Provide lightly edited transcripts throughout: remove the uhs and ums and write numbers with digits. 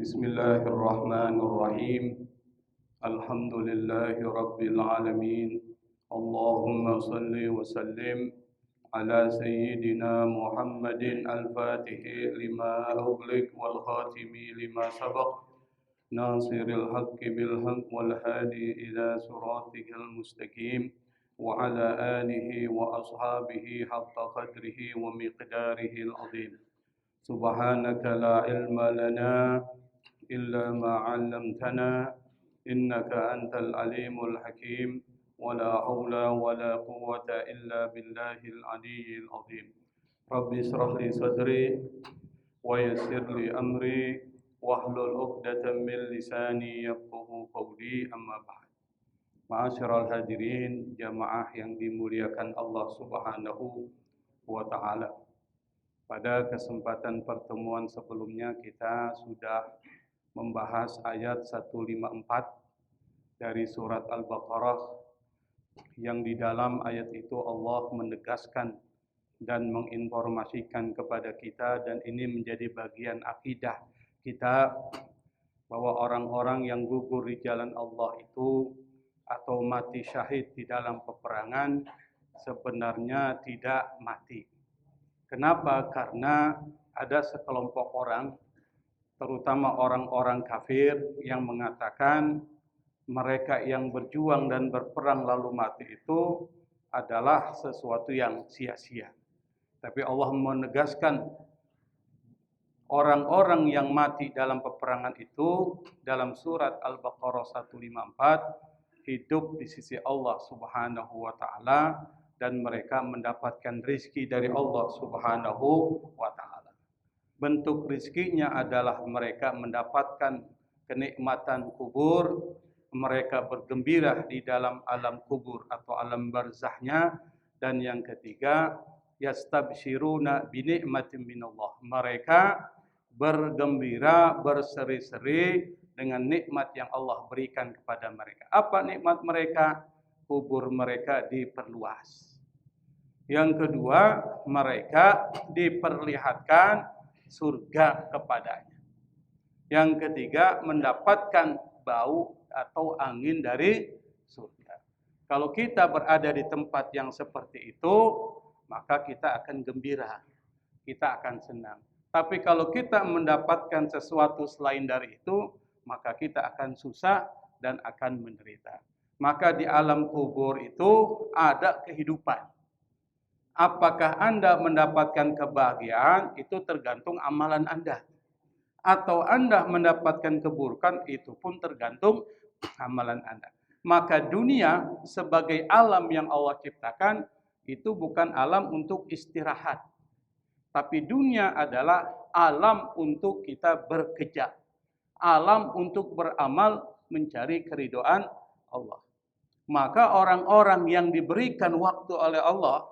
Bismillahirrahmanirrahim. Alhamdulillahi rabbil alamin. Allahumma salli wa sallim ala sayyidina Muhammadin al-Fatihi lima ughliq wal khatimi lima sabaq. Nasiril haqqi bil haqq wal hadi ila siratikal mustaqim. Wa ala alihi wa ashabihi haqqa qadrihi wa miqdarihi al-azim. Subhanaka la ilma lana إلا ما علمتنا إنك أنت العليم الحكيم ولا حول ولا قوة إلا بالله العلي العظيم رب اشرح لي صدري ويسر لي أمري واحلل عقدة من لساني يفقهوا قولي أما بعد. Ma'asyiral hadirin, jamaah yang dimuliakan Allah Subhanahu wa taala. Pada kesempatan pertemuan sebelumnya kita sudah membahas ayat 154 dari surat Al-Baqarah, yang di dalam ayat itu Allah menegaskan dan menginformasikan kepada kita, dan ini menjadi bagian akidah kita, bahwa orang-orang yang gugur di jalan Allah itu atau mati syahid di dalam peperangan sebenarnya tidak mati. Kenapa? Karena ada sekelompok orang, terutama orang-orang kafir, yang mengatakan mereka yang berjuang dan berperang lalu mati itu adalah sesuatu yang sia-sia. Tapi Allah menegaskan orang-orang yang mati dalam peperangan itu dalam surat Al-Baqarah 154 hidup di sisi Allah Subhanahu wa taala, dan mereka mendapatkan rezeki dari Allah Subhanahu wa taala. Bentuk rizkinya adalah mereka mendapatkan kenikmatan kubur, mereka bergembira di dalam alam kubur atau alam barzahnya, dan yang ketiga, yastabshiruna bi ni'matin minallah. Mereka bergembira, berseri-seri dengan nikmat yang Allah berikan kepada mereka. Apa nikmat mereka? Kubur mereka diperluas. Yang kedua, mereka diperlihatkan surga kepadanya. Yang ketiga, mendapatkan bau atau angin dari surga. Kalau kita berada di tempat yang seperti itu, maka kita akan gembira, kita akan senang. Tapi kalau kita mendapatkan sesuatu selain dari itu, maka kita akan susah dan akan menderita. Maka di alam kubur itu ada kehidupan. Apakah Anda mendapatkan kebahagiaan, itu tergantung amalan Anda. Atau Anda mendapatkan keburukan, itu pun tergantung amalan Anda. Maka dunia sebagai alam yang Allah ciptakan, itu bukan alam untuk istirahat. Tapi dunia adalah alam untuk kita bekerja. Alam untuk beramal mencari keridhaan Allah. Maka orang-orang yang diberikan waktu oleh Allah,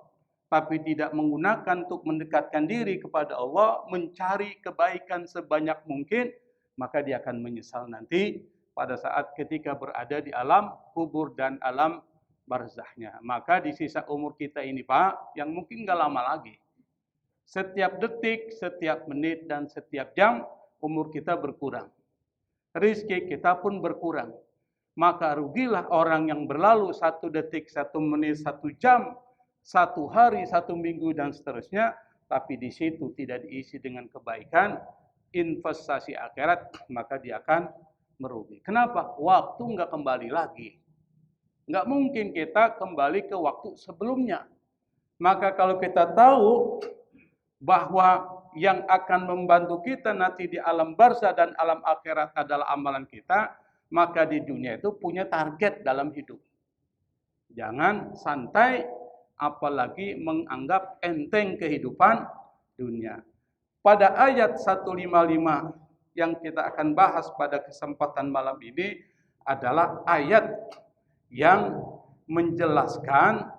tapi tidak menggunakan untuk mendekatkan diri kepada Allah, mencari kebaikan sebanyak mungkin, maka dia akan menyesal nanti pada saat ketika berada di alam kubur dan alam barzahnya. Maka di sisa umur kita ini, Pak, yang mungkin nggak lama lagi, setiap detik, setiap menit, dan setiap jam, umur kita berkurang. Rizki kita pun berkurang. Maka rugilah orang yang berlalu 1 detik, 1 menit, 1 jam, 1 hari, 1 minggu, dan seterusnya, tapi di situ tidak diisi dengan kebaikan, investasi akhirat, maka dia akan merugi. Kenapa? Waktu nggak kembali lagi. Nggak mungkin kita kembali ke waktu sebelumnya. Maka kalau kita tahu bahwa yang akan membantu kita nanti di alam barzah dan alam akhirat adalah amalan kita, maka di dunia itu punya target dalam hidup. Jangan santai, apalagi menganggap enteng kehidupan dunia. Pada ayat 155 yang kita akan bahas pada kesempatan malam ini adalah ayat yang menjelaskan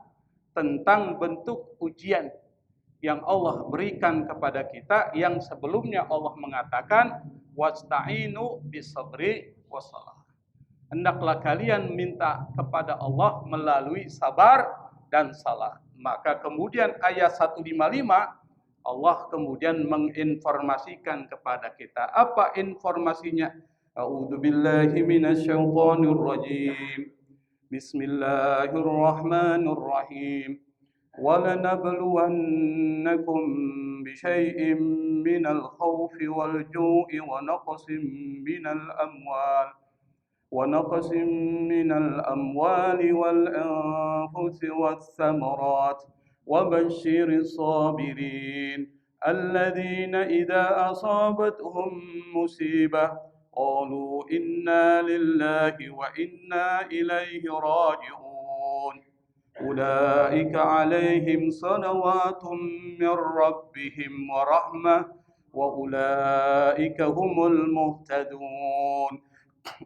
tentang bentuk ujian yang Allah berikan kepada kita, yang sebelumnya Allah mengatakan wasta'inu bisabri wassalah. Hendaklah kalian minta kepada Allah melalui sabar dan salat. Maka kemudian ayat 155 Allah kemudian menginformasikan kepada kita. Apa informasinya? A'udzu billahi minasyaitonir rajim. Bismillahirrahmanirrahim. وَلَنَبْلُوَنَّكُمْ بِشَيْءٍ مِّنَ الْخَوْفِ وَالْجُوعِ ونقص من الأموال والأنفس والثمرات وبشر الصابرين الذين إذا أصابتهم مصيبة قالوا إنا لله وإنا إليه راجعون أولئك عليهم صلوات من ربهم ورحمة وأولئك هم المهتدون.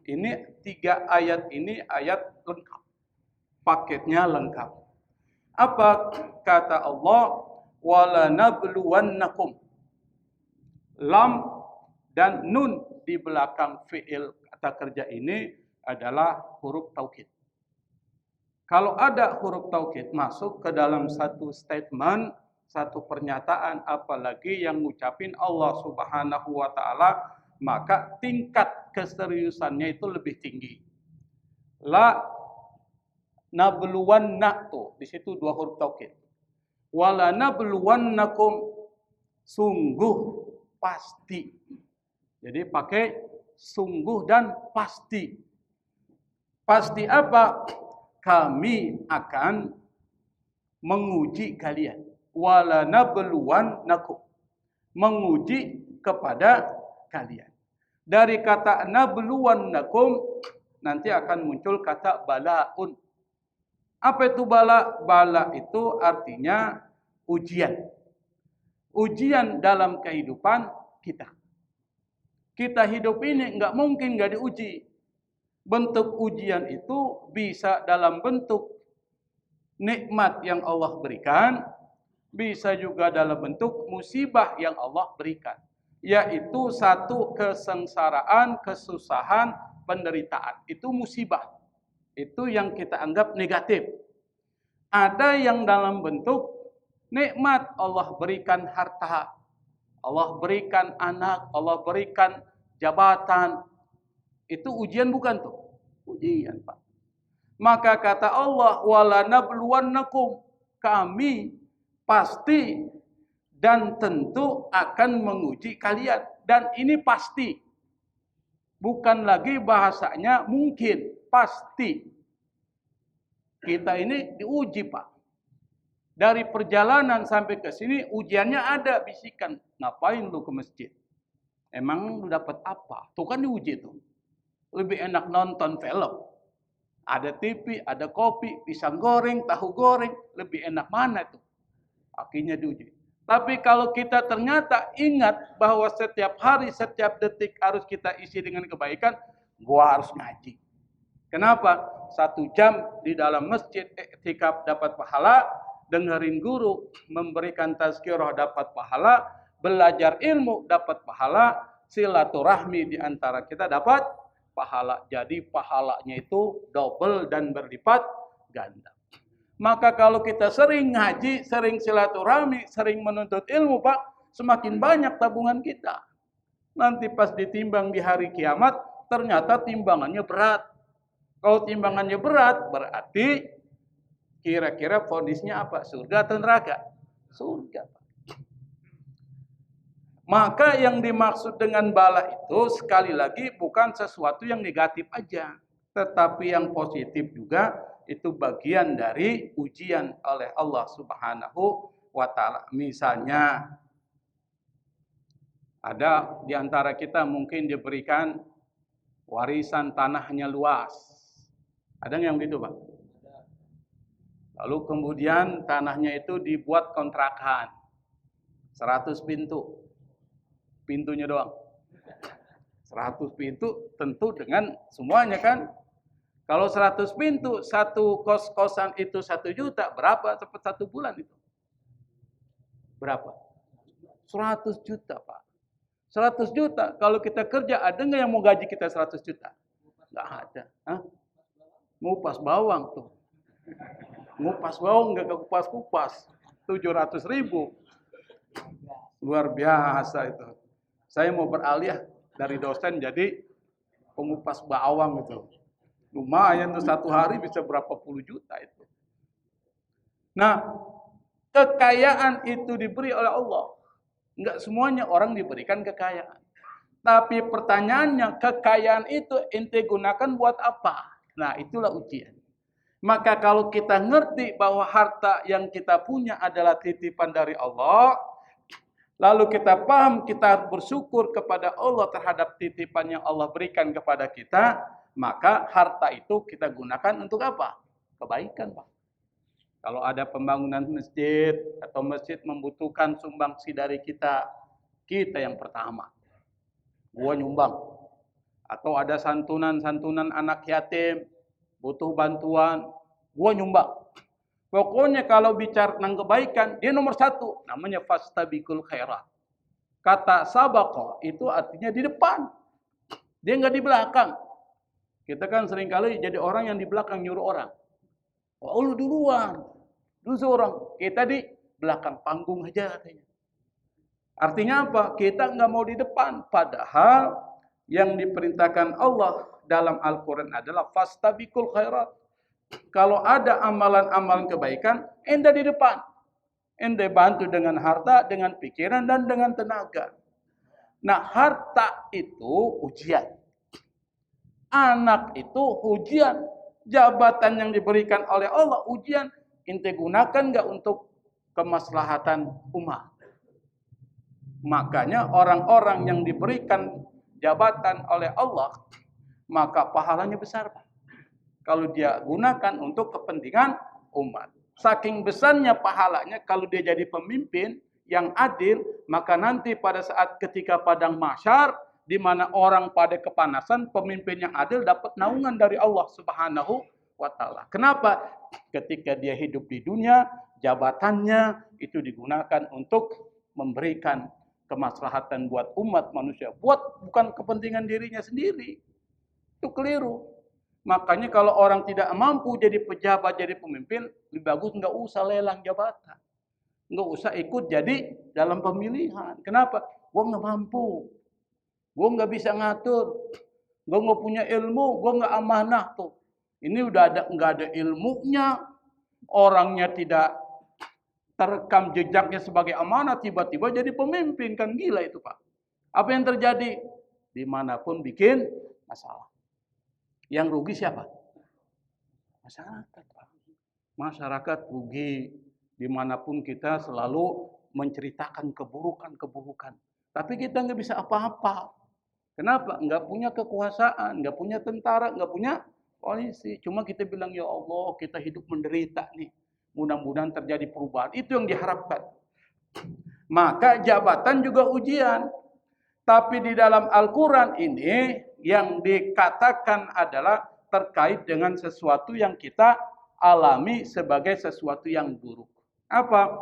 Ini 3 ayat ini ayat lengkap. Paketnya lengkap. Apa kata Allah? Walanabluwannakum. Lam dan nun di belakang fi'il kata kerja ini adalah huruf taukid. Kalau ada huruf taukid masuk ke dalam satu statement, satu pernyataan, apalagi yang ngucapin Allah Subhanahu wa taala, maka tingkat keseriusannya itu lebih tinggi. La nabluwanna tuh, di situ 2 huruf taukid. Wala nabluwannakum, sungguh pasti. Jadi pakai sungguh dan pasti. Pasti apa? Kami akan menguji kalian. Wala nabluwannakum, menguji kepada kalian. Dari kata nabluwannakum nanti akan muncul kata balaun. Apa itu bala? Bala itu artinya ujian. Ujian dalam kehidupan kita. Kita hidup ini enggak mungkin enggak diuji. Bentuk ujian itu bisa dalam bentuk nikmat yang Allah berikan, bisa juga dalam bentuk musibah yang Allah berikan. Yaitu satu kesengsaraan, kesusahan, penderitaan. Itu musibah. Itu yang kita anggap negatif. Ada yang dalam bentuk nikmat. Allah berikan harta, Allah berikan anak, Allah berikan jabatan. Itu ujian bukan tuh? Ujian, Pak. Maka kata Allah, walanabluwannakum, kami pasti dan tentu akan menguji kalian. Dan ini pasti. Bukan lagi bahasanya mungkin. Pasti. Kita ini diuji, Pak. Dari perjalanan sampai ke sini, ujiannya ada. Bisikan, ngapain lu ke masjid? Emang lu dapat apa? Tuh kan diuji tuh. Lebih enak nonton film. Ada TV, ada kopi, pisang goreng, tahu goreng. Lebih enak mana tuh? Akhirnya diuji. Tapi kalau kita ternyata ingat bahwa setiap hari, setiap detik harus kita isi dengan kebaikan, gua harus ngaji. Kenapa? 1 jam di dalam masjid iktikaf dapat pahala, dengerin guru memberikan tazkirah dapat pahala, belajar ilmu dapat pahala, silaturahmi di antara kita dapat pahala. Jadi pahalanya itu double dan berlipat ganda. Maka kalau kita sering ngaji, sering silaturahmi, sering menuntut ilmu, Pak, semakin banyak tabungan kita. Nanti pas ditimbang di hari kiamat, ternyata timbangannya berat. Kalau timbangannya berat, berarti kira-kira vonisnya apa? Surga atau neraka? Surga, Pak. Maka yang dimaksud dengan bala itu sekali lagi bukan sesuatu yang negatif aja, tetapi yang positif juga. Itu bagian dari ujian oleh Allah Subhanahu wa taala. Misalnya ada di antara kita mungkin diberikan warisan tanahnya luas. Ada yang gitu, Pak? Lalu kemudian tanahnya itu dibuat kontrakan. 100 pintu. Pintunya doang. 100 pintu tentu dengan semuanya kan? Kalau 100 pintu, satu kos-kosan itu 1 juta, berapa cepat 1 bulan itu? Berapa? 100 juta, Pak. 100 juta, kalau kita kerja, ada nggak yang mau gaji kita 100 juta? Nggak ada. Hah? Ngupas bawang tuh. Ngupas bawang nggak kupas-kupas. 700 ribu. Luar biasa itu. Saya mau beralih dari dosen jadi pengupas bawang itu. Lumayan tuh, satu hari bisa berapa puluh juta itu. Nah, kekayaan itu diberi oleh Allah. Enggak semuanya orang diberikan kekayaan. Tapi pertanyaannya, kekayaan itu ente gunakan buat apa? Nah, itulah ujian. Maka kalau kita ngerti bahwa harta yang kita punya adalah titipan dari Allah, lalu kita paham, kita bersyukur kepada Allah terhadap titipan yang Allah berikan kepada kita, maka harta itu kita gunakan untuk apa? Kebaikan, Pak. Kalau ada pembangunan masjid atau masjid membutuhkan sumbangsi dari kita, kita yang pertama. Gua nyumbang. Atau ada santunan-santunan anak yatim, butuh bantuan, gua nyumbang. Pokoknya kalau bicara tentang kebaikan, dia nomor satu. Namanya fastabiqul khairat. Kata sabaqah itu artinya di depan. Dia nggak di belakang. Kita kan seringkali jadi orang yang di belakang nyuruh orang. Oh, lu duluan. Lu seorang. Kita di belakang panggung aja katanya. Artinya apa? Kita nggak mau di depan. Padahal yang diperintahkan Allah dalam Al-Quran adalah fastabiqul khairat. Kalau ada amalan-amalan kebaikan, ente di depan. Ente bantu dengan harta, dengan pikiran, dan dengan tenaga. Nah, harta itu ujian. Anak itu ujian. Jabatan yang diberikan oleh Allah ujian. Ente gunakan nggak untuk kemaslahatan umat. Makanya orang-orang yang diberikan jabatan oleh Allah, maka pahalanya besar, Pak. Kalau dia gunakan untuk kepentingan umat. Saking besarnya pahalanya kalau dia jadi pemimpin yang adil, maka nanti pada saat ketika padang mahsyar, di mana orang pada kepanasan, pemimpin yang adil dapat naungan dari Allah Subhanahu wa Ta'ala. Kenapa? Ketika dia hidup di dunia, jabatannya itu digunakan untuk memberikan kemaslahatan buat umat manusia, bukan kepentingan dirinya sendiri. Itu keliru. Makanya kalau orang tidak mampu jadi pejabat, jadi pemimpin, lebih bagus nggak usah lelang jabatan. Nggak usah ikut jadi dalam pemilihan. Kenapa? Gua nggak mampu. Gua nggak bisa ngatur. Gua nggak punya ilmu. Gua nggak amanah tuh. Ini udah nggak ada ilmunya. Orangnya tidak terekam jejaknya sebagai amanah, tiba-tiba jadi pemimpin. Kan gila itu, Pak. Apa yang terjadi? Dimanapun bikin masalah. Yang rugi siapa? Masyarakat, Pak. Masyarakat rugi. Dimanapun kita selalu menceritakan keburukan-keburukan. Tapi kita nggak bisa apa-apa. Kenapa? Nggak punya kekuasaan, nggak punya tentara, nggak punya polisi. Cuma kita bilang, ya Allah, kita hidup menderita nih. Mudah-mudahan terjadi perubahan. Itu yang diharapkan. Maka jabatan juga ujian. Tapi di dalam Al-Quran ini yang dikatakan adalah terkait dengan sesuatu yang kita alami sebagai sesuatu yang buruk. Apa?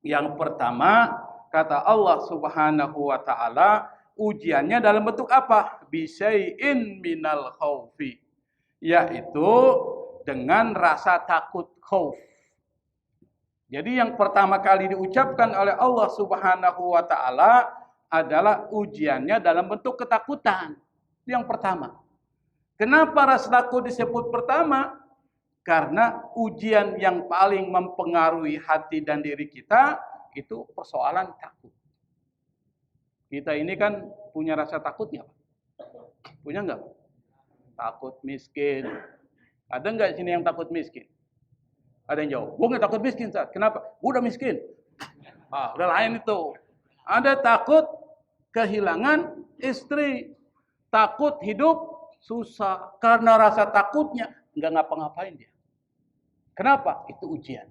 Yang pertama, kata Allah Subhanahu wa Ta'ala, ujiannya dalam bentuk apa? Bisyai'in minal khaufi. Yaitu dengan rasa takut khauf. Jadi yang pertama kali diucapkan oleh Allah Subhanahu wa Ta'ala adalah ujiannya dalam bentuk ketakutan. Itu yang pertama. Kenapa rasa takut disebut pertama? Karena ujian yang paling mempengaruhi hati dan diri kita itu persoalan takut. Kita ini kan punya rasa takutnya, Pak. Punya enggak? Takut miskin. Ada enggak sini yang takut miskin? Ada yang jawab, gue nggak takut miskin, Ustaz. Kenapa? Gue udah miskin. Ah, udah lain itu. Ada takut kehilangan istri. Takut hidup susah. Karena rasa takutnya nggak ngapa-ngapain dia. Kenapa? Itu ujian.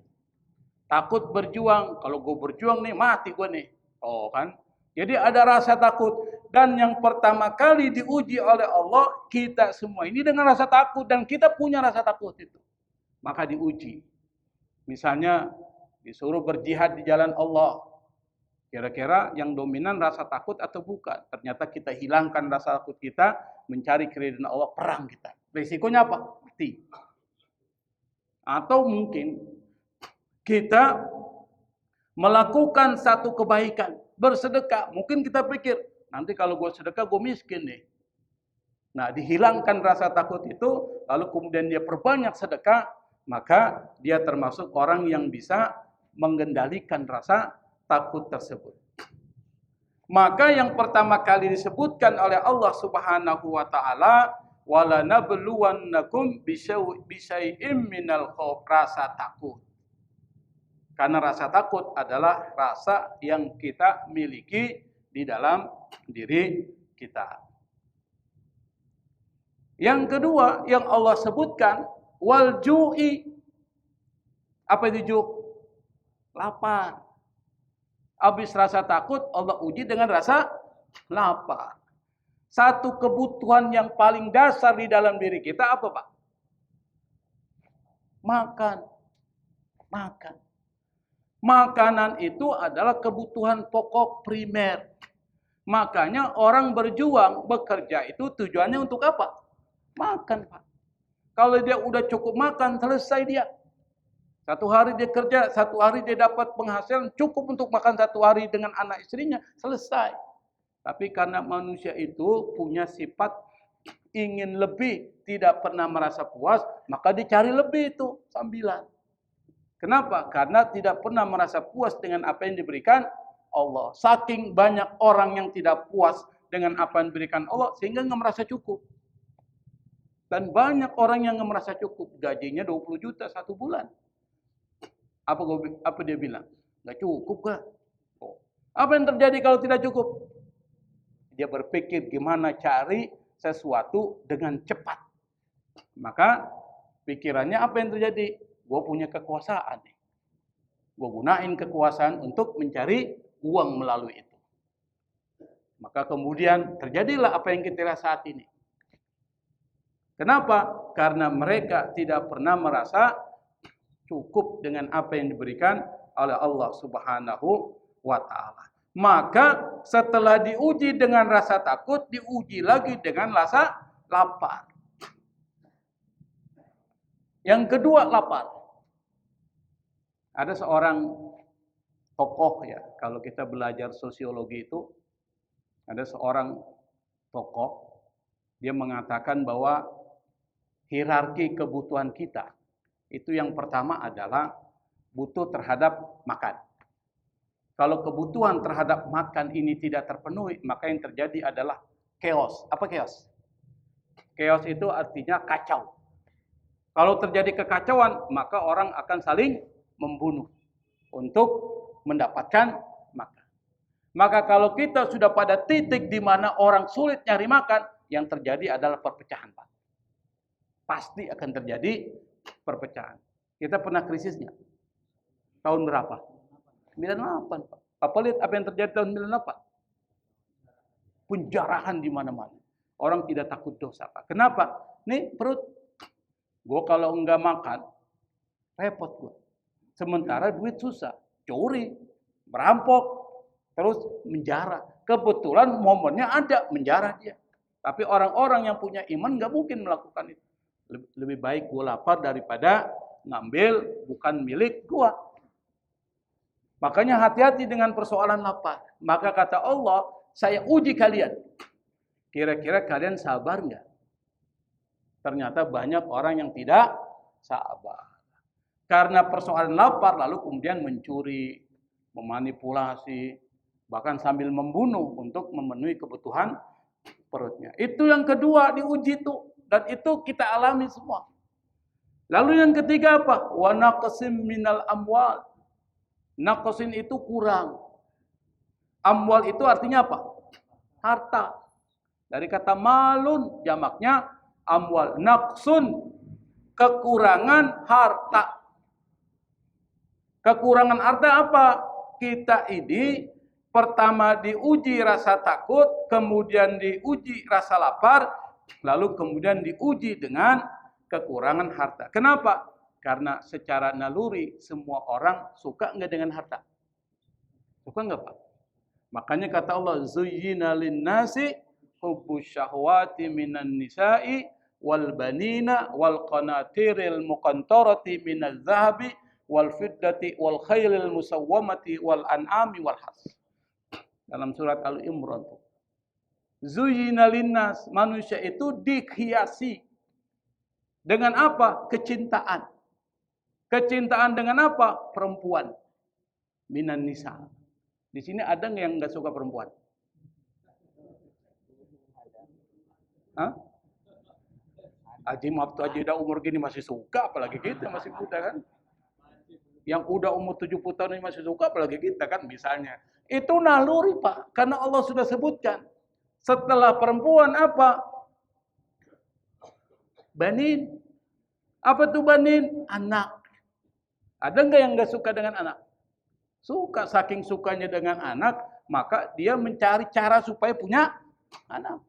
Takut berjuang. Kalau gue berjuang nih, mati gue nih. Oh kan? Jadi ada rasa takut. Dan yang pertama kali diuji oleh Allah, kita semua ini dengan rasa takut. Dan kita punya rasa takut itu. Maka diuji. Misalnya disuruh berjihad di jalan Allah. Kira-kira yang dominan rasa takut atau bukan? Ternyata kita hilangkan rasa takut kita, mencari keridhaan Allah, perang kita. Risikonya apa? Mati. Atau mungkin kita melakukan satu kebaikan, bersedekah. Mungkin kita pikir, nanti kalau gue sedekah gue miskin nih. Nah, dihilangkan rasa takut itu, lalu kemudian dia perbanyak sedekah, maka dia termasuk orang yang bisa mengendalikan rasa takut tersebut. Maka yang pertama kali disebutkan oleh Allah Subhanahu wa taala, wala nabluwannakum bisyai'im minal khauf, rasa takut. Karena rasa takut adalah rasa yang kita miliki di dalam diri kita. Yang kedua yang Allah sebutkan, wal ju'i. Apa itu ju'? Lapar. Habis rasa takut, Allah uji dengan rasa lapar. Satu kebutuhan yang paling dasar di dalam diri kita apa, Pak? Makan. Makan. Makanan itu adalah kebutuhan pokok primer. Makanya orang berjuang, bekerja itu tujuannya untuk apa? Makan, Pak. Kalau dia udah cukup makan, selesai dia. Satu hari dia kerja, satu hari dia dapat penghasilan cukup untuk makan satu hari dengan anak istrinya, selesai. Tapi karena manusia itu punya sifat ingin lebih, tidak pernah merasa puas, maka dicari lebih itu sambilan. Kenapa? Karena tidak pernah merasa puas dengan apa yang diberikan Allah. Saking banyak orang yang tidak puas dengan apa yang diberikan Allah, sehingga nggak merasa cukup. Dan banyak orang yang nggak merasa cukup. Gajinya 20 juta satu bulan. Apa dia bilang? Nggak cukup kah? Oh. Apa yang terjadi kalau tidak cukup? Dia berpikir gimana cari sesuatu dengan cepat. Maka pikirannya apa yang terjadi? Gue punya kekuasaan nih. Gue gunain kekuasaan untuk mencari uang melalui itu. Maka kemudian terjadilah apa yang kita lihat saat ini. Kenapa? Karena mereka tidak pernah merasa cukup dengan apa yang diberikan oleh Allah Subhanahu wa taala. Maka setelah diuji dengan rasa takut, diuji lagi dengan rasa lapar. Yang kedua, lapar. Ada seorang tokoh ya, kalau kita belajar sosiologi itu, ada seorang tokoh, dia mengatakan bahwa hierarki kebutuhan kita, itu yang pertama adalah butuh terhadap makan. Kalau kebutuhan terhadap makan ini tidak terpenuhi, maka yang terjadi adalah chaos. Apa chaos? Chaos itu artinya kacau. Kalau terjadi kekacauan, maka orang akan saling membunuh untuk mendapatkan makan. Maka kalau kita sudah pada titik di mana orang sulit nyari makan, yang terjadi adalah perpecahan, Pak. Pasti akan terjadi perpecahan. Kita pernah krisisnya. Tahun berapa? 98, Pak. Apa lihat apa yang terjadi tahun 98? Penjarahan di mana-mana. Orang tidak takut dosa, Pak. Kenapa? Nih perut. Gue kalau enggak makan, repot gue. Sementara duit susah, curi, merampok, terus menjara. Kebetulan momennya ada, menjara dia. Tapi orang-orang yang punya iman nggak mungkin melakukan itu. Lebih baik gue lapar daripada ngambil bukan milik gue. Makanya hati-hati dengan persoalan lapar. Maka kata Allah, saya uji kalian. Kira-kira kalian sabar nggak? Ternyata banyak orang yang tidak sabar. Karena persoalan lapar, lalu kemudian mencuri, memanipulasi, bahkan sambil membunuh untuk memenuhi kebutuhan perutnya. Itu yang kedua diuji itu. Dan itu kita alami semua. Lalu yang ketiga apa? Wa naqsim minal amwal. Naqsin itu kurang. Amwal itu artinya apa? Harta. Dari kata malun, jamaknya amwal. Naqsun, kekurangan harta. Kekurangan harta apa? Kita ini pertama diuji rasa takut, kemudian diuji rasa lapar, lalu kemudian diuji dengan kekurangan harta. Kenapa? Karena secara naluri semua orang suka enggak dengan harta? Suka enggak, Pak? Makanya kata Allah, zuyyina lin-nasi hubbus syahwati minan nisa'i wal banina wal qanatiril muqantarati minaz zahabi wal fiddati wal khailil musawwamati wal an'ami wal has. Dalam surat Al-Imran. Zuyyina linnas, manusia itu dihiasi dengan apa? Kecintaan. Kecintaan dengan apa? Perempuan. Minan nisa. Di sini ada nggak yang nggak suka perempuan? Hah? Haji maaf tuh, Haji udah umur gini masih suka, apalagi kita masih muda kan? Yang udah umur 70 tahun ini masih suka, apalagi kita kan misalnya. Itu naluri Pak, karena Allah sudah sebutkan. Setelah perempuan apa? Banin. Apa tuh banin? Anak. Ada nggak yang nggak suka dengan anak? Suka, saking sukanya dengan anak, maka dia mencari cara supaya punya anak.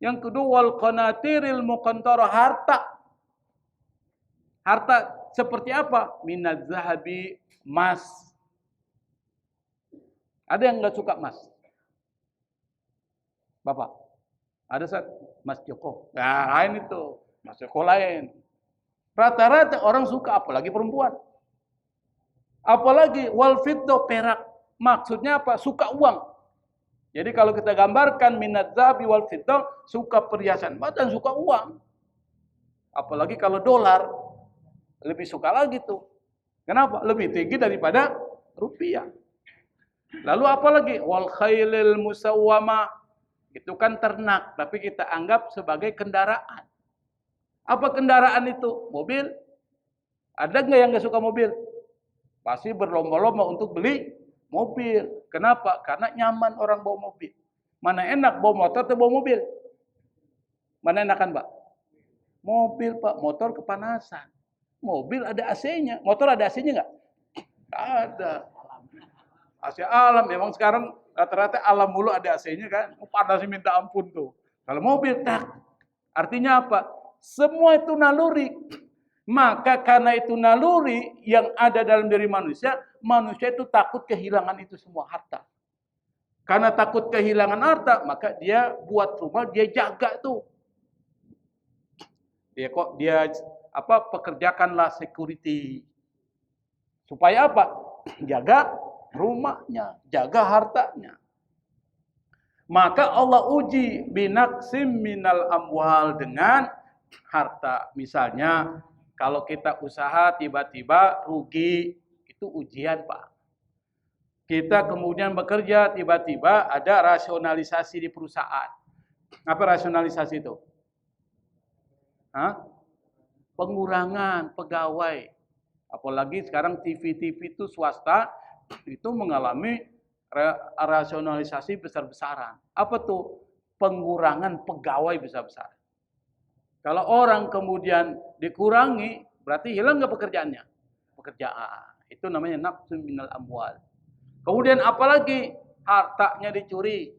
Yang kedua, wal qanatiril muqantarah, harta. Harta seperti apa? Minaz zahabi, emas. Ada yang nggak suka emas? Bapak? Ada saat Mas Joko? Nah, lain itu. Mas Joko lain. Rata-rata orang suka, apalagi perempuan. Apalagi wal fiddah, perak. Maksudnya apa? Suka uang. Jadi kalau kita gambarkan minaz zahabi wal fiddah, suka perhiasan dan suka uang. Apalagi kalau dolar, lebih suka lagi tuh. Kenapa? Lebih tinggi daripada rupiah. Lalu apalagi? Wal khailil musawwamah. Itu kan ternak, tapi kita anggap sebagai kendaraan. Apa kendaraan itu? Mobil. Ada nggak yang nggak suka mobil? Pasti berlomba-lomba untuk beli mobil. Kenapa? Karena nyaman orang bawa mobil. Mana enak bawa motor atau bawa mobil? Mana enakan, Pak? Mobil, Pak. Motor kepanasan. Mobil ada AC-nya. Motor ada AC-nya nggak? Ada. AC alam. Memang sekarang rata-rata alam mulu ada AC-nya kan. Panasnya minta ampun tuh. Kalau mobil, tak. Artinya apa? Semua itu naluri. Maka karena itu naluri yang ada dalam diri manusia, manusia itu takut kehilangan itu semua harta. Karena takut kehilangan harta, maka dia buat rumah, dia jaga tuh. Dia pekerjakanlah security. Supaya apa? Jaga rumahnya, jaga hartanya. Maka Allah uji binaksim minal amwal, dengan harta. Misalnya kalau kita usaha tiba-tiba rugi, itu ujian Pak. Kita kemudian bekerja tiba-tiba ada rasionalisasi di perusahaan. Apa rasionalisasi itu? Hah? Pengurangan pegawai. Apalagi sekarang TV-TV itu swasta itu mengalami rasionalisasi besar-besaran. Apa tuh? Pengurangan pegawai besar-besaran. Kalau orang kemudian dikurangi, berarti hilang nggak pekerjaannya? Pekerjaan. Itu namanya nafsu minal amwal. Kemudian apalagi? Hartanya dicuri.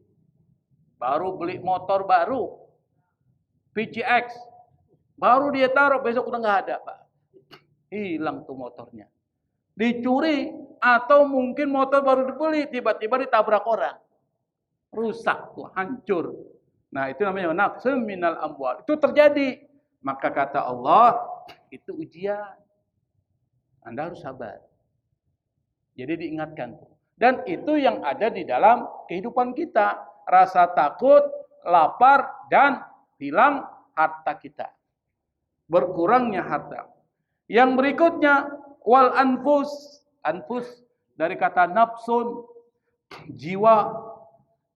Baru beli motor baru. PCX. Baru dia taruh, besok udah nggak ada, Pak. Hilang tuh motornya. Dicuri, atau mungkin motor baru dibeli, tiba-tiba ditabrak orang. Rusak tuh, hancur. Nah, itu namanya nafsu minal amwal. Itu terjadi. Maka kata Allah, itu ujian. Anda harus sabar. Jadi diingatkan. Dan itu yang ada di dalam kehidupan kita. Rasa takut, lapar, dan hilang harta kita. Berkurangnya harta. Yang berikutnya, wal anfus. Anfus dari kata nafsun, jiwa.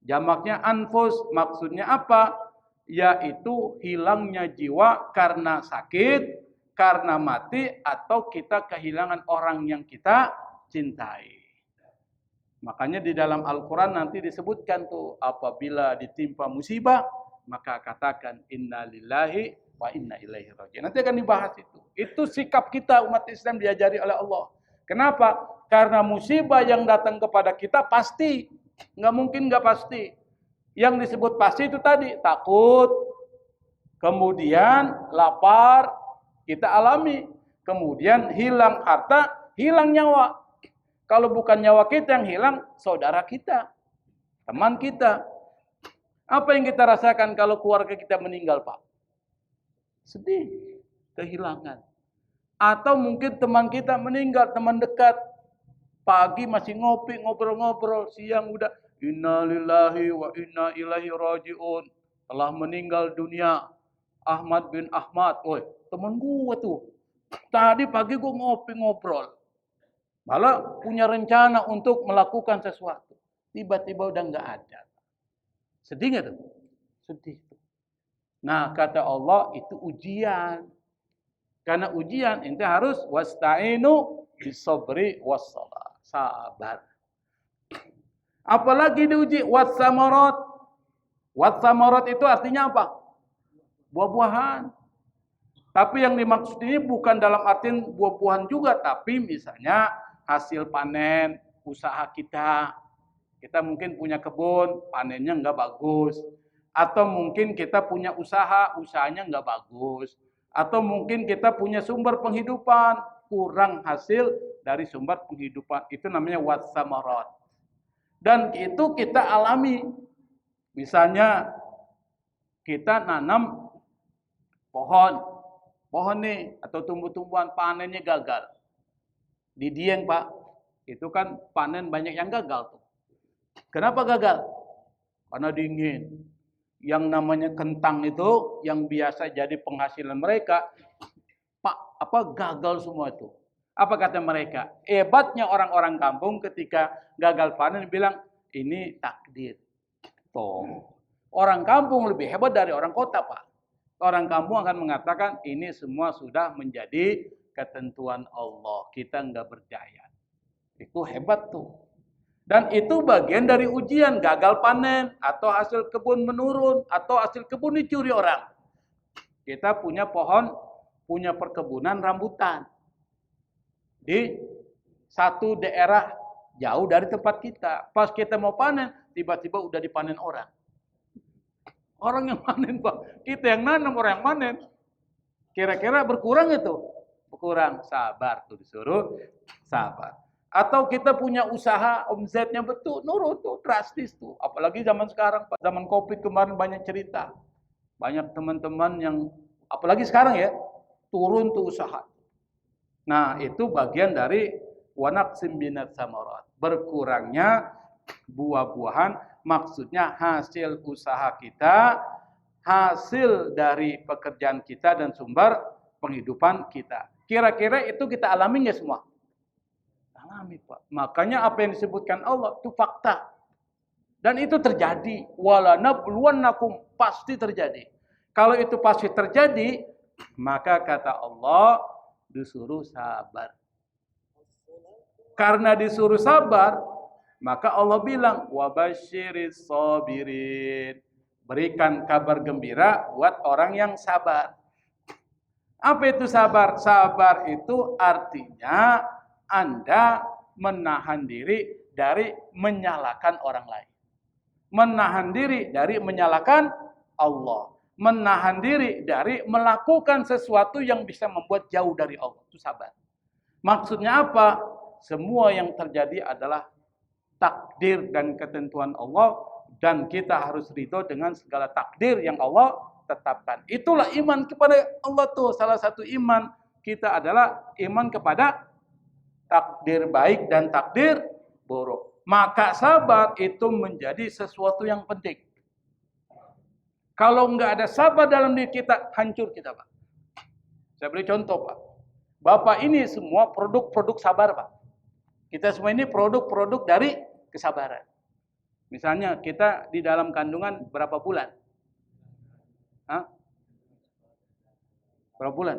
Jamaknya anfus, maksudnya apa? Yaitu hilangnya jiwa karena sakit, karena mati, atau kita kehilangan orang yang kita cintai. Makanya di dalam Al-Quran nanti disebutkan tuh, apabila ditimpa musibah, maka katakan inna lillahi wa inna ilaihi raji'un. Nanti akan dibahas itu. Itu sikap kita umat Islam diajari oleh Allah. Kenapa? Karena musibah yang datang kepada kita pasti. Nggak mungkin nggak pasti. Yang disebut pasti itu tadi, takut, kemudian lapar, kita alami, kemudian hilang harta, hilang nyawa. Kalau bukan nyawa kita yang hilang, saudara kita, teman kita. Apa yang kita rasakan kalau keluarga kita meninggal, Pak? Sedih, kehilangan. Atau mungkin teman kita meninggal, teman dekat. Pagi masih ngopi, ngobrol-ngobrol. Siang udah, inna lillahi wa inna ilaihi raji'un. Telah meninggal dunia. Ahmad bin Ahmad. Woi, teman gue tuh. Tadi pagi gue ngopi, ngobrol. Malah punya rencana untuk melakukan sesuatu. Tiba-tiba udah nggak ada. Sedih nggak tuh? Sedih. Nah, kata Allah itu ujian. Karena ujian ente harus wasta'inu bisabri wassalah. Sabar. Apalagi diuji watsamarat. Watsamarat itu artinya apa? Buah-buahan. Tapi yang dimaksud ini bukan dalam artian buah-buahan juga, tapi misalnya hasil panen usaha kita. Kita mungkin punya kebun, panennya nggak bagus. Atau mungkin kita punya usaha, usahanya nggak bagus. Atau mungkin kita punya sumber penghidupan, kurang hasil dari sumber penghidupan. Itu namanya watsamarat. Dan itu kita alami. Misalnya kita nanam pohon nih, atau tumbuh-tumbuhan, panennya gagal. Di Dieng Pak, itu kan panen banyak yang gagal tuh. Kenapa gagal? Karena dingin. Yang namanya kentang itu yang biasa jadi penghasilan mereka, gagal semua itu. Apa kata mereka? Hebatnya orang-orang kampung ketika gagal panen bilang ini takdir. Tuh. Orang kampung lebih hebat dari orang kota, Pak. Orang kampung akan mengatakan ini semua sudah menjadi ketentuan Allah. Kita nggak berdaya. Itu hebat tuh. Dan itu bagian dari ujian, gagal panen, atau hasil kebun menurun, atau hasil kebun dicuri orang. Kita punya pohon, punya perkebunan rambutan. Di satu daerah jauh dari tempat kita. Pas kita mau panen, tiba-tiba udah dipanen orang. Orang yang panen, Pak. Kita yang nanam, orang yang panen. Kira-kira berkurang itu? Berkurang. Sabar tuh disuruh, sabar. Atau kita punya usaha, omsetnya betul, nurun tuh, drastis tuh. Apalagi zaman sekarang, Pak. Zaman Covid kemarin banyak cerita. Banyak teman-teman yang, apalagi sekarang ya, turun tuh usaha. Nah, itu bagian dari wanaqsim binat samarat. Berkurangnya buah-buahan, maksudnya hasil usaha kita, hasil dari pekerjaan kita dan sumber penghidupan kita. Kira-kira itu kita alami nggak semua? Alami, Pak. Makanya apa yang disebutkan Allah itu fakta. Dan itu terjadi. Walanabluwannakum, pasti terjadi. Kalau itu pasti terjadi, maka kata Allah disuruh sabar. Karena disuruh sabar, maka Allah bilang wabasyiris sabirin. Berikan kabar gembira buat orang yang sabar. Apa itu sabar? Sabar itu artinya Anda menahan diri dari menyalahkan orang lain. Menahan diri dari menyalahkan Allah. Menahan diri dari melakukan sesuatu yang bisa membuat jauh dari Allah. Itu sabar. Maksudnya apa? Semua yang terjadi adalah takdir dan ketentuan Allah. Dan kita harus ridho dengan segala takdir yang Allah tetapkan. Itulah iman kepada Allah tuh. Salah satu iman kita adalah iman kepada takdir baik dan takdir buruk. Maka sabar itu menjadi sesuatu yang penting. Kalau nggak ada sabar dalam diri kita, hancur kita, Pak. Saya beri contoh, Pak. Bapak ini semua produk-produk sabar, Pak. Kita semua ini produk-produk dari kesabaran. Misalnya kita di dalam kandungan berapa bulan? Hah? Berapa bulan?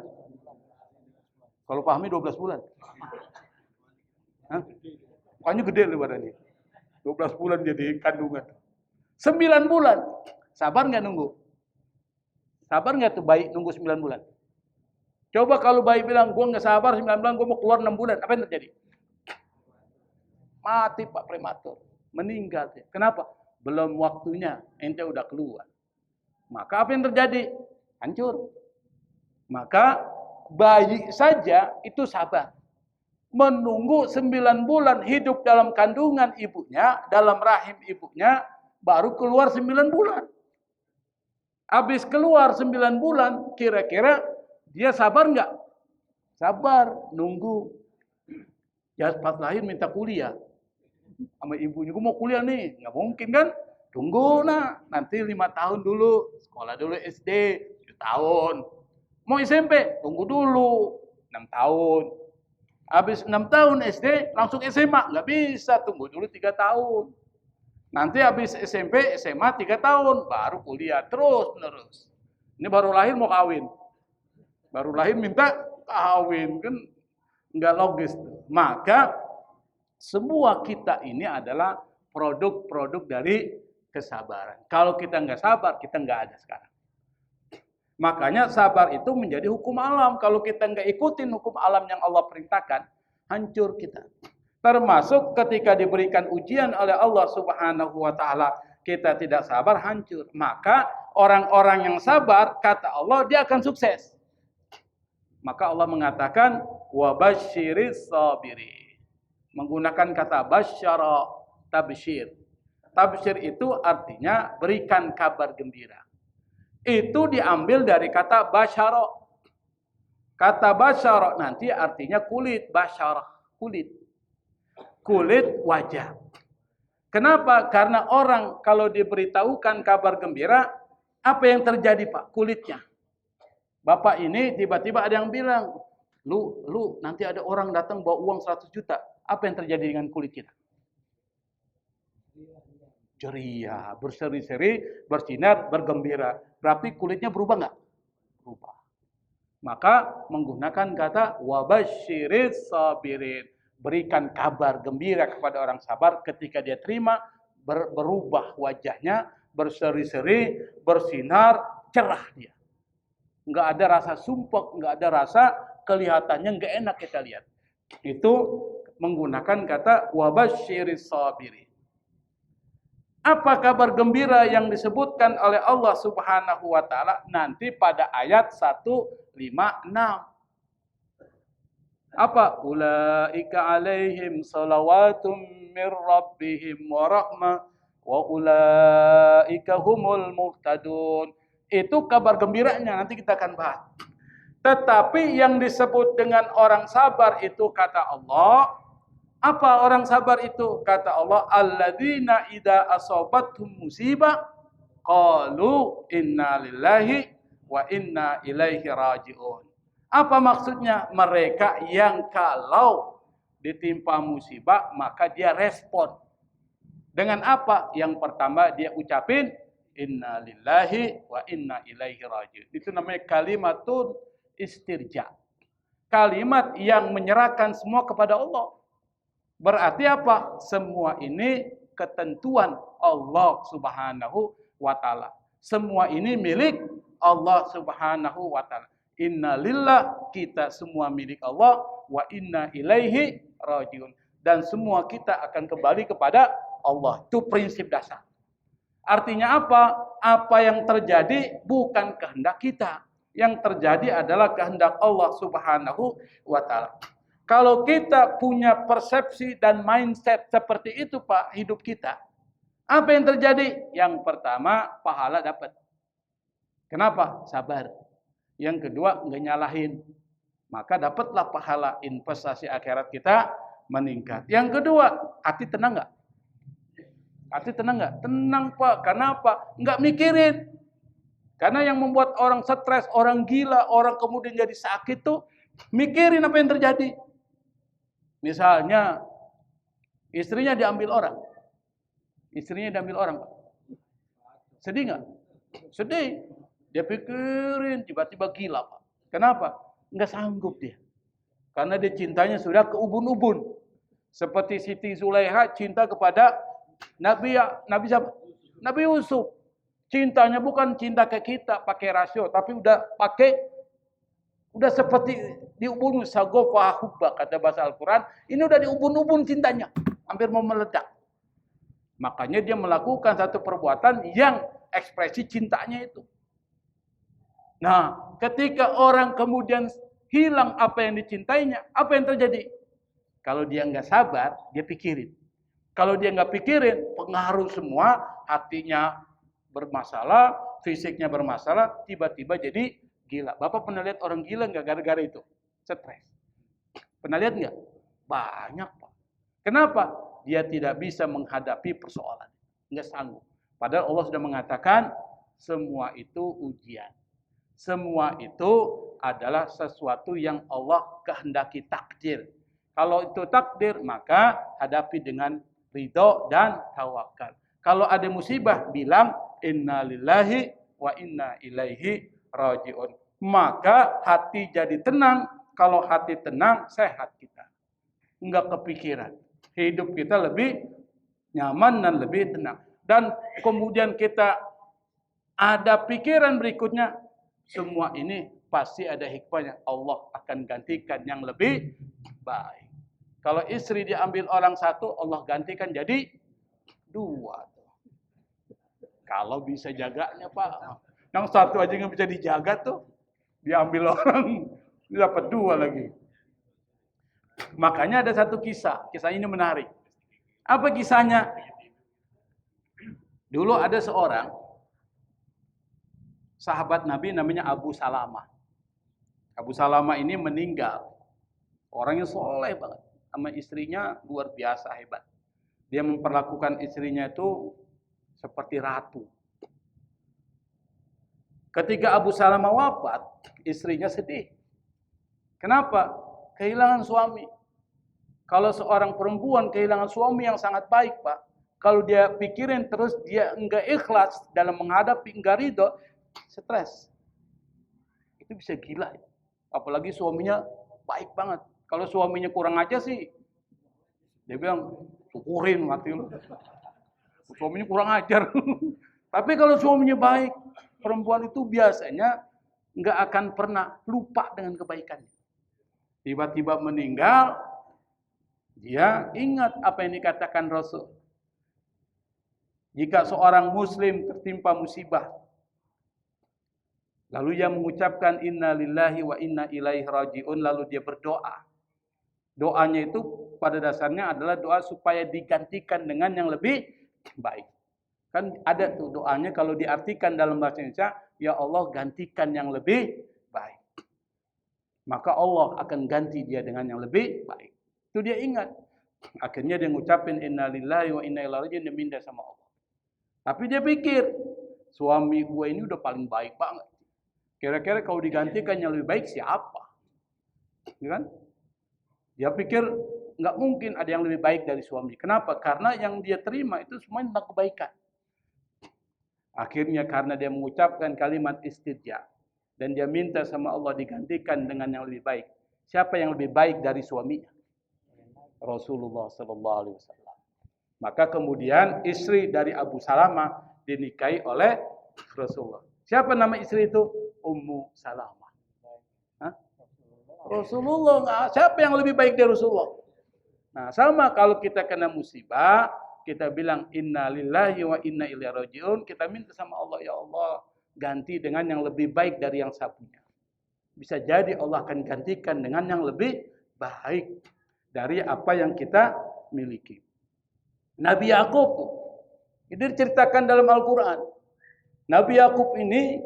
Kalau Fahmi 12 bulan. Hah? Pokoknya gede loh badannya. 12 bulan jadi kandungan. 9 bulan. Sabar nggak nunggu? Sabar nggak tuh bayi nunggu 9 bulan? Coba kalau bayi bilang, gue nggak sabar 9 bulan, gue mau keluar 6 bulan. Apa yang terjadi? Mati, Pak, prematur. Meninggal. Kenapa? Belum waktunya. Ente udah keluar. Maka apa yang terjadi? Hancur. Maka bayi saja itu sabar. Menunggu 9 bulan hidup dalam kandungan ibunya, dalam rahim ibunya, baru keluar 9 bulan. Habis keluar 9 bulan, kira-kira dia sabar nggak? Sabar, nunggu. Ya pas lahir minta kuliah. Sama ibunya, gue mau kuliah nih. Nggak mungkin kan? Tunggu nanti 5 tahun dulu. Sekolah dulu SD, 7 tahun. Mau SMP, tunggu dulu. 6 tahun. Habis 6 tahun SD, langsung SMA. Nggak bisa, tunggu dulu 3 tahun. Nanti habis SMP, SMA 3 tahun. Baru kuliah, terus menerus. Ini baru lahir mau kawin. Baru lahir minta kawin. Kan nggak logis. Maka semua kita ini adalah produk-produk dari kesabaran. Kalau kita nggak sabar, kita nggak ada sekarang. Makanya sabar itu menjadi hukum alam. Kalau kita nggak ikutin hukum alam yang Allah perintahkan, hancur kita. Termasuk ketika diberikan ujian oleh Allah Subhanahu wa Ta'ala, kita tidak sabar, hancur. Maka orang-orang yang sabar, kata Allah, dia akan sukses. Maka Allah mengatakan, wa basyiris sabirin. Menggunakan kata basyara, tabsyir. Tabsyir itu artinya berikan kabar gembira. Itu diambil dari kata basyara. Kata basyara nanti artinya kulit, basyarah, kulit. Kulit wajah. Kenapa? Karena orang kalau diberitahukan kabar gembira, apa yang terjadi Pak? Kulitnya. Bapak ini tiba-tiba ada yang bilang, lu nanti ada orang datang bawa uang 100 juta. Apa yang terjadi dengan kulit kita? Ceria, berseri-seri, bersinar, bergembira. Berarti kulitnya berubah nggak? Berubah. Maka menggunakan kata wabasyiris sabirin. Berikan kabar gembira kepada orang sabar ketika dia terima, berubah wajahnya, berseri-seri, bersinar, cerah dia. Nggak ada rasa sumpek, nggak ada rasa kelihatannya nggak enak kita lihat. Itu menggunakan kata wabasyiris sabirin. Apa kabar gembira yang disebutkan oleh Allah Subhanahu wa Ta'ala nanti pada ayat 156? Apa? Ulaika alaihim salawatum mir rabbihim wa rahmah wa ulaika humul muhtadun. Itu kabar gembiranya, nanti kita akan bahas. Tetapi yang disebut dengan orang sabar itu kata Allah. Apa orang sabar itu? Kata Allah, alladzina idza asabathum musibah qalu inna lillahi wa inna ilaihi raji'un. Apa maksudnya? Mereka yang kalau ditimpa musibah maka dia respon. Dengan apa? Yang pertama dia ucapin inna lillahi wa inna ilaihi raji'un. Itu namanya kalimatun istirja. Kalimat yang menyerahkan semua kepada Allah. Berarti apa? Semua ini ketentuan Allah Subhanahu wa Ta'ala. Semua ini milik Allah Subhanahu wa Ta'ala. Inna lillah, kita semua milik Allah, wa inna ilaihi rajiun. Dan semua kita akan kembali kepada Allah. Itu prinsip dasar. Artinya apa? Apa yang terjadi bukan kehendak kita. Yang terjadi adalah kehendak Allah Subhanahu wa Ta'ala. Kalau kita punya persepsi dan mindset seperti itu Pak, hidup kita. Apa yang terjadi? Yang pertama, pahala dapat. Kenapa? Sabar. Yang kedua, nggak nyalahin. Maka dapatlah pahala, investasi akhirat kita meningkat. Yang kedua, hati tenang nggak? Hati tenang nggak? Tenang Pak. Kenapa? Nggak mikirin. Karena yang membuat orang stres, orang gila, orang kemudian jadi sakit tuh, mikirin apa yang terjadi. Misalnya, istrinya diambil orang. Istrinya diambil orang, Pak. Sedih nggak? Sedih. Dia pikirin, tiba-tiba gila, Pak. Kenapa? Nggak sanggup dia. Karena dia cintanya sudah ke ubun-ubun. Seperti Siti Zulaiha cinta kepada Nabi siapa? Nabi Yusuf. Cintanya bukan cinta ke kita, pakai rasio. Tapi udah seperti diubun sagofa hubba kata bahasa Al-Quran. Ini udah diubun-ubun cintanya. Hampir mau meledak. Makanya dia melakukan satu perbuatan yang ekspresi cintanya itu. Nah, ketika orang kemudian hilang apa yang dicintainya, apa yang terjadi? Kalau dia nggak sabar, dia pikirin. Kalau dia nggak pikirin, pengaruh semua, hatinya bermasalah, fisiknya bermasalah, tiba-tiba jadi gila. Bapak pernah lihat orang gila nggak gara-gara itu? Stres. Pernah lihat nggak? Banyak, Pak. Kenapa? Dia tidak bisa menghadapi persoalan. Nggak sanggup. Padahal Allah sudah mengatakan, semua itu ujian. Semua itu adalah sesuatu yang Allah kehendaki, takdir. Kalau itu takdir, maka hadapi dengan ridho dan tawakal. Kalau ada musibah, bilang inna lillahi wa inna ilaihi raji'un. Maka hati jadi tenang. Kalau hati tenang, sehat kita. Enggak kepikiran. Hidup kita lebih nyaman dan lebih tenang. Dan kemudian kita ada pikiran berikutnya, semua ini pasti ada hikmahnya. Allah akan gantikan yang lebih baik. Kalau istri diambil orang satu, Allah gantikan jadi dua. Kalau bisa jaganya, Pak. Yang satu aja nggak bisa dijaga tuh, diambil orang, dapat dua lagi. Makanya ada satu kisah. Kisah ini menarik. Apa kisahnya? Dulu ada seorang sahabat Nabi namanya Abu Salamah. Abu Salamah ini meninggal. Orangnya soleh banget. Sama istrinya luar biasa hebat. Dia memperlakukan istrinya itu seperti ratu. Ketika Abu Salamah wafat, istrinya sedih. Kenapa? Kehilangan suami. Kalau seorang perempuan kehilangan suami yang sangat baik, Pak. Kalau dia pikirin terus, dia enggak ikhlas dalam menghadapi, enggak ridho, stres. Itu bisa gila. Apalagi suaminya baik banget. Kalau suaminya kurang aja sih, dia bilang, syukurin mati lu. Suaminya kurang ajar. Tapi kalau suaminya baik, perempuan itu biasanya nggak akan pernah lupa dengan kebaikannya. Tiba-tiba meninggal, dia ingat apa yang dikatakan Rasul. Jika seorang muslim tertimpa musibah, lalu ia mengucapkan inna lillahi wa inna ilaihi raji'un, lalu dia berdoa. Doanya itu pada dasarnya adalah doa supaya digantikan dengan yang lebih baik. Kan ada tuh doanya kalau diartikan dalam bahasa Indonesia, ya Allah gantikan yang lebih baik. Maka Allah akan ganti dia dengan yang lebih baik. Itu dia ingat. Akhirnya dia ngucapin inna lillahi wa inna ilaihi raji'un, dia minta sama Allah. Tapi dia pikir, suami gue ini udah paling baik banget. Kira-kira kalau digantikan yang lebih baik siapa? Ya kan? Dia pikir nggak mungkin ada yang lebih baik dari suami. Kenapa? Karena yang dia terima itu semua tentang kebaikan. Akhirnya karena dia mengucapkan kalimat istirja dan dia minta sama Allah digantikan dengan yang lebih baik. Siapa yang lebih baik dari suaminya? Rasulullah Sallallahu Alaihi Wasallam. Maka kemudian istri dari Abu Salamah dinikahi oleh Rasulullah. Siapa nama istri itu? Ummu Salamah. Hah? Rasulullah. Siapa yang lebih baik dari Rasulullah? Nah, sama kalau kita kena musibah, kita bilang inna lillahi wa inna ilaihi raji'un, kita minta sama Allah, ya Allah, ganti dengan yang lebih baik dari yang saya punya. Bisa jadi Allah akan gantikan dengan yang lebih baik dari apa yang kita miliki. Nabi Yakub itu diceritakan dalam Al-Quran. Nabi Yakub ini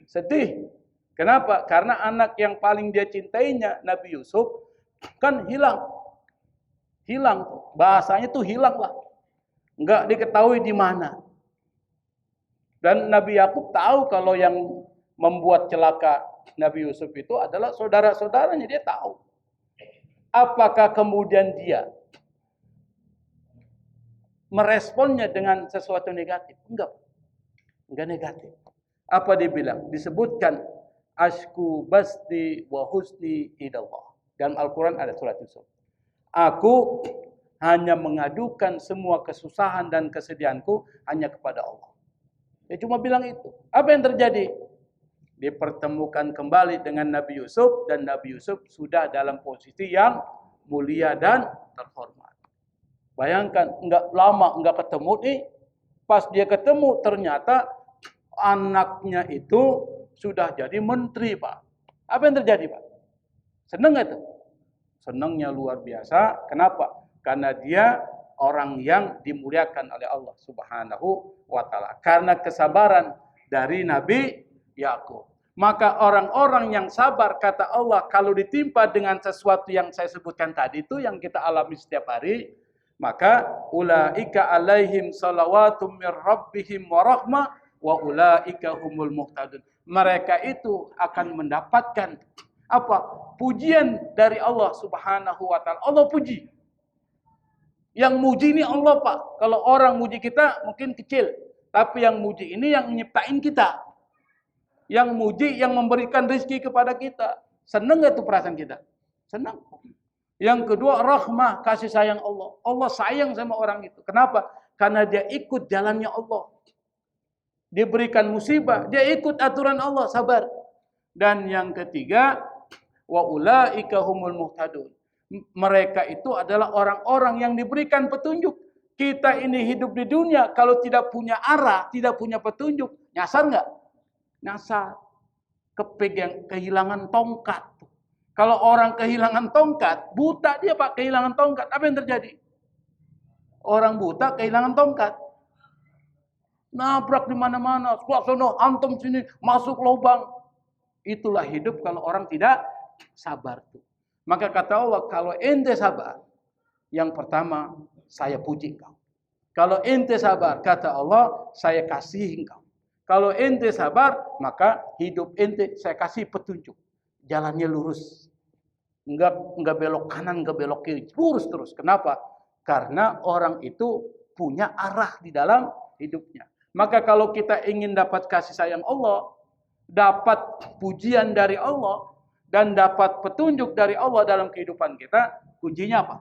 sedih. Kenapa? Karena anak yang paling dia cintainya, Nabi Yusuf, kan hilang. Hilang. Bahasanya tuh hilang lah. Enggak diketahui di mana. Dan Nabi Yakub tahu kalau yang membuat celaka Nabi Yusuf itu adalah saudara-saudaranya. Dia tahu. Apakah kemudian dia meresponnya dengan sesuatu negatif? Enggak. Enggak negatif. Apa dia bilang? Disebutkan Ashku basti wa husni idallah. Dalam Al-Quran ada surat Yusuf. Aku hanya mengadukan semua kesusahan dan kesedihanku hanya kepada Allah. Dia cuma bilang itu. Apa yang terjadi? Dipertemukan kembali dengan Nabi Yusuf. Dan Nabi Yusuf sudah dalam posisi yang mulia dan terhormat. Bayangkan, enggak lama enggak ketemu nih. Pas dia ketemu ternyata anaknya itu sudah jadi menteri, Pak. Apa yang terjadi, Pak? Senang nggak tuh? Senangnya luar biasa. Kenapa? Karena dia orang yang dimuliakan oleh Allah Subhanahu wa Ta'ala. Karena kesabaran dari Nabi Yakub. Maka orang-orang yang sabar, kata Allah, kalau ditimpa dengan sesuatu yang saya sebutkan tadi itu, yang kita alami setiap hari, maka ulaika alaihim salawatum mir rabbihim wa rahmah wa ulaika humul muhtadun. Mereka itu akan mendapatkan apa? Pujian dari Allah Subhanahu wa taala. Allah puji. Yang muji ini Allah, Pak. Kalau orang muji kita mungkin kecil, tapi yang muji ini yang nyiptain kita. Yang muji, yang memberikan rezeki kepada kita. Senang gak tuh perasaan kita? Senang. Yang kedua, rahmah, kasih sayang Allah. Allah sayang sama orang itu. Kenapa? Karena dia ikut jalannya Allah. Dia berikan musibah, dia ikut aturan Allah, sabar. Dan yang ketiga, wa ulaika humul muhtadun. Mereka itu adalah orang-orang yang diberikan petunjuk. Kita ini hidup di dunia, kalau tidak punya arah, tidak punya petunjuk, nyasar nggak? Nyasar. Kehilangan tongkat. Kalau orang kehilangan tongkat, buta dia Pak, kehilangan tongkat. Apa yang terjadi? Orang buta kehilangan tongkat. Nabrak di mana-mana, sono, antum sini, masuk lubang. Itulah hidup kalau orang tidak sabar tuh. Maka kata Allah, kalau ente sabar, yang pertama saya puji engkau. Kalau ente sabar, kata Allah, saya kasih engkau. Kalau ente sabar, maka hidup ente saya kasih petunjuk. Jalannya lurus. Enggak belok kanan, enggak belok kiri. Lurus terus. Kenapa? Karena orang itu punya arah di dalam hidupnya. Maka kalau kita ingin dapat kasih sayang Allah, dapat pujian dari Allah, dan dapat petunjuk dari Allah dalam kehidupan kita, kuncinya apa?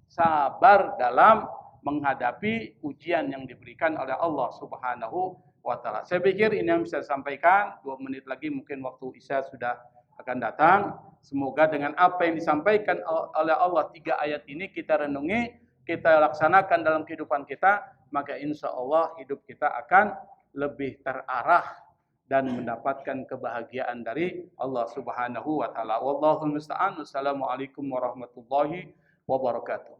Sabar dalam menghadapi ujian yang diberikan oleh Allah Subhanahu wa ta'ala. Saya pikir ini yang bisa saya sampaikan. 2 menit lagi mungkin waktu Isya sudah akan datang. Semoga dengan apa yang disampaikan oleh Allah 3 ayat ini kita renungi, kita laksanakan dalam kehidupan kita, maka insya Allah hidup kita akan lebih terarah dan mendapatkan kebahagiaan dari Allah Subhanahu wa ta'ala. Wallahul musta'an. Wassalamualaikum warahmatullahi wabarakatuh.